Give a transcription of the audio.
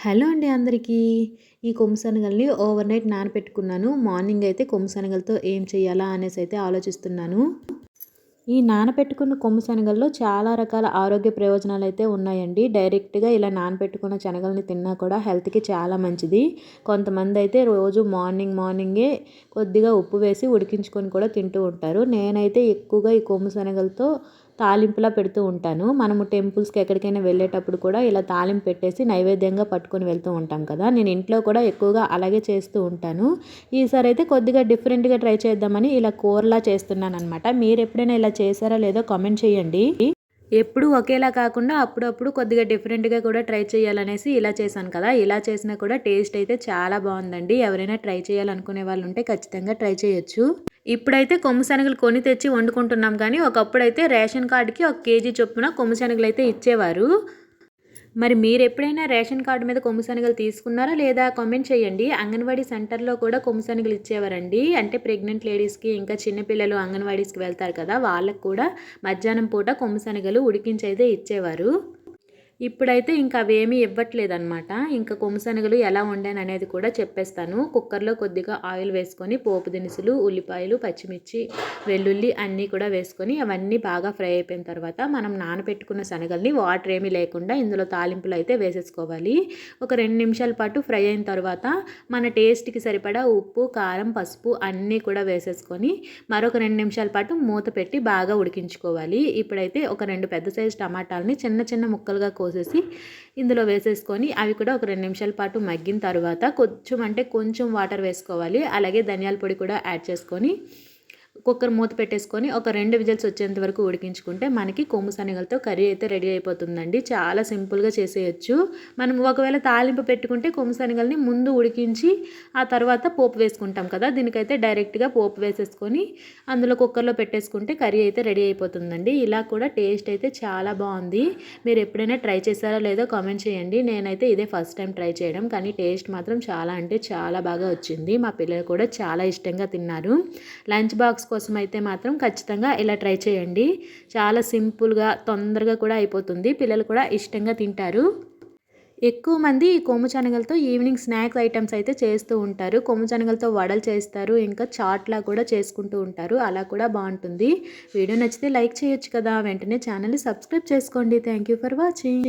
Hello అండి అందరికీ. ఈ కొమ్ము శనగల్ని ఓవర్ నైట్ నానపెట్టుకున్నాను. మార్నింగ్ అయితే కొమ్ము శనగలతో ఏం చేయాలా అనేసి అయితే ఆలోచిస్తున్నాను. ఈ నానపెట్టుకున్న కొమ్ము శనగల్లో చాలా రకాల ఆరోగ్య ప్రయోజనాలు అయితే ఉన్నాయండి. డైరెక్ట్గా ఇలా నానపెట్టుకున్న శనగల్ని తిన్నా కూడా హెల్త్కి చాలా మంచిది. కొంతమంది అయితే రోజు మార్నింగే కొద్దిగా ఉప్పు వేసి ఉడికించుకొని కూడా తింటూ ఉంటారు. నేనైతే ఎక్కువగా ఈ కొమ్ము శనగలతో తాలింపులా పెడుతూ ఉంటాను. మనము టెంపుల్స్కి ఎక్కడికైనా వెళ్ళేటప్పుడు కూడా ఇలా తాలింపు పెట్టేసి నైవేద్యంగా పట్టుకొని వెళ్తూ ఉంటాం కదా. నేను ఇంట్లో కూడా ఎక్కువగా అలాగే చేస్తూ ఉంటాను. ఈసారి అయితే కొద్దిగా డిఫరెంట్గా ట్రై చేద్దామని ఇలా కూరలా చేస్తున్నాను అనమాట. మీరు ఎప్పుడైనా ఇలా చేశారా లేదో కామెంట్ చేయండి. ఎప్పుడూ ఒకేలా కాకుండా అప్పుడప్పుడు కొద్దిగా డిఫరెంట్గా కూడా ట్రై చేయాలనేసి ఇలా చేశాను కదా. ఇలా చేసినా కూడా టేస్ట్ అయితే చాలా బాగుందండి. ఎవరైనా ట్రై చేయాలనుకునే వాళ్ళు ఉంటే ఖచ్చితంగా ట్రై చేయొచ్చు. ఇప్పుడైతే కొమ్ము శనగలు కొని తెచ్చి వండుకుంటున్నాం, కానీ ఒకప్పుడైతే రేషన్ కార్డుకి 1 కేజీ చొప్పున కొమ్ము శనగలు అయితే ఇచ్చేవారు. మరి మీరు ఎప్పుడైనా రేషన్ కార్డు మీద కొమ్ము శనగలు తీసుకున్నారా లేదా కామెంట్ చేయండి. అంగన్వాడీ సెంటర్లో కూడా కొమ్ము శనగలు ఇచ్చేవారండి. అంటే ప్రెగ్నెంట్ లేడీస్కి, ఇంకా చిన్నపిల్లలు అంగన్వాడీస్కి వెళ్తారు కదా, వాళ్ళకు కూడా మధ్యాహ్నం పూట కొమ్ము శనగలు ఉడికించి అయితే ఇచ్చేవారు. ఇప్పుడైతే ఇంకా అవేమీ ఇవ్వట్లేదనమాట. ఇంకా కొమ్ము శనగలు ఎలా వండాను అనేది కూడా చెప్పేస్తాను. కుక్కర్లో కొద్దిగా ఆయిల్ వేసుకొని పోపు దినుసులు, ఉల్లిపాయలు, పచ్చిమిర్చి, వెల్లుల్లి అన్నీ కూడా వేసుకొని అవన్నీ బాగా ఫ్రై అయిపోయిన తర్వాత మనం నానబెట్టుకున్న శనగల్ని వాటర్ ఏమీ లేకుండా ఇందులో తాలింపులు అయితే వేసేసుకోవాలి. ఒక 2 నిమిషాల పాటు ఫ్రై అయిన తర్వాత మన టేస్ట్కి సరిపడా ఉప్పు, కారం, పసుపు అన్నీ కూడా వేసేసుకొని మరొక 2 నిమిషాల పాటు మూత పెట్టి బాగా ఉడికించుకోవాలి. ఇప్పుడైతే ఒక 2 పెద్ద సైజు టమాటాలని చిన్న చిన్న ముక్కలుగా కోసేసి ఇందులో వేసేసుకొని అవి కూడా ఒక 2 నిమిషాల పాటు మగ్గిన తర్వాత కొంచెం వాటర్ వేసుకోవాలి. అలాగే ధనియాల పొడి కూడా యాడ్ చేసుకొని కుక్కర్ మూత పెట్టేసుకొని ఒక 2 విజిల్స్ వచ్చేంత వరకు ఉడికించుకుంటే మనకి కొమ్ము శనగలతో కర్రీ అయితే రెడీ అయిపోతుందండి. చాలా సింపుల్గా చేసేయచ్చు. మనం ఒకవేళ తాలింపు పెట్టుకుంటే కొమ్ము శనగల్ని ముందు ఉడికించి ఆ తర్వాత పోపు వేసుకుంటాం కదా. దీనికైతే డైరెక్ట్గా పోపు వేసేసుకొని అందులో కుక్కర్లో పెట్టేసుకుంటే కర్రీ అయితే రెడీ అయిపోతుందండి. ఇలా కూడా టేస్ట్ అయితే చాలా బాగుంది. మీరు ఎప్పుడైనా ట్రై చేశారో లేదో కామెంట్ చేయండి. నేనైతే ఇదే ఫస్ట్ టైం ట్రై చేయడం, కానీ టేస్ట్ మాత్రం చాలా అంటే చాలా బాగా వచ్చింది. మా పిల్లలు కూడా చాలా ఇష్టంగా తిన్నారు. లంచ్ బాక్స్ కోసం అయితే మాత్రం ఖచ్చితంగా ఇలా ట్రై చేయండి. చాలా సింపుల్గా తొందరగా కూడా అయిపోతుంది. పిల్లలు కూడా ఇష్టంగా తింటారు. ఎక్కువ మంది ఈ కొమ్ము శనగలతో ఈవినింగ్ స్నాక్స్ ఐటమ్స్ అయితే చేస్తూ ఉంటారు. కొమ్ము శనగలతో వడలు చేస్తారు, ఇంకా చాట్లా కూడా చేసుకుంటూ ఉంటారు. అలా కూడా బాగుంటుంది. వీడియో నచ్చితే లైక్ చేయొచ్చు కదా, వెంటనే ఛానల్ని సబ్స్క్రైబ్ చేసుకోండి. Thank you for watching.